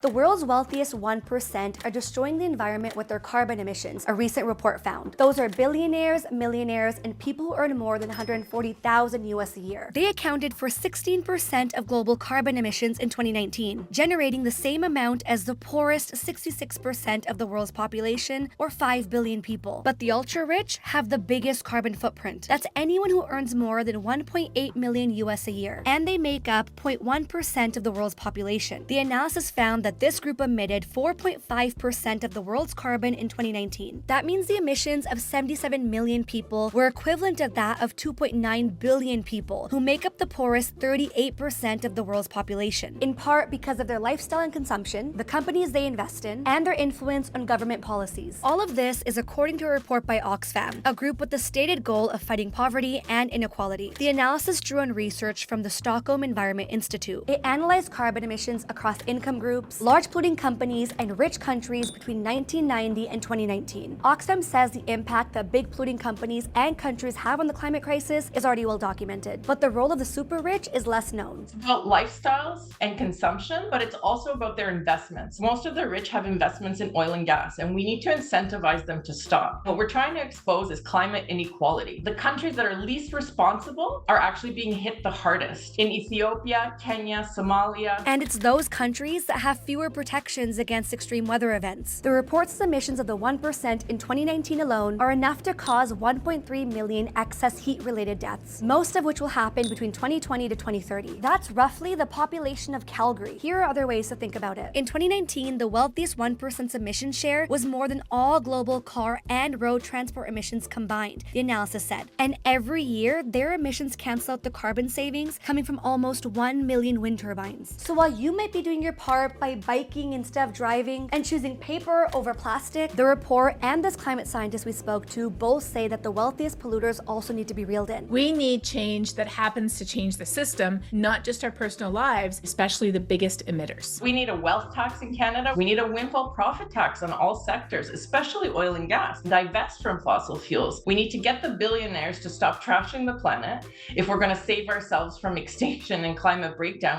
The world's wealthiest 1% are destroying the environment with their carbon emissions, a recent report found. Those are billionaires, millionaires, and people who earn more than $140,000 US a year. They accounted for 16% of global carbon emissions in 2019, generating the same amount as the poorest 66% of the world's population, or 5 billion people. But the ultra-rich have the biggest carbon footprint. That's anyone who earns more than 1.8 million US a year, and they make up 0.1% of the world's population. The analysis found that this group emitted 4.5% of the world's carbon in 2019. That means the emissions of 77 million people were equivalent to that of 2.9 billion people, who make up the poorest 38% of the world's population, in part because of their lifestyle and consumption, the companies they invest in, and their influence on government policies. All of this is according to a report by Oxfam, a group with the stated goal of fighting poverty and inequality. The analysis drew on research from the Stockholm Environment Institute. It analyzed carbon emissions across income groups, large polluting companies, and rich countries between 1990 and 2019. Oxfam says the impact that big polluting companies and countries have on the climate crisis is already well documented, but the role of the super rich is less known. It's about lifestyles and consumption, but it's also about their investments. Most of the rich have investments in oil and gas, and we need to incentivize them to stop. What we're trying to expose is climate inequality. The countries that are least responsible are actually being hit the hardest. In Ethiopia, Kenya, Somalia. And it's those countries that have fewer protections against extreme weather events. The report's emissions of the 1% in 2019 alone are enough to cause 1.3 million excess heat-related deaths, most of which will happen between 2020 to 2030. That's roughly the population of Calgary. Here are other ways to think about it. In 2019, the wealthiest 1%'s emission share was more than all global car and road transport emissions combined, the analysis said. And every year, their emissions cancel out the carbon savings coming from almost 1 million wind turbines. So while you might be doing your part by biking instead of driving and choosing paper over plastic, the report and this climate scientist we spoke to both say that the wealthiest polluters also need to be reeled in. We need change that happens to change the system, not just our personal lives, especially the biggest emitters. We need a wealth tax in Canada. We need a windfall profit tax on all sectors, especially oil and gas. Divest from fossil fuels. We need to get the billionaires to stop trashing the planet if we're going to save ourselves from extinction and climate breakdown.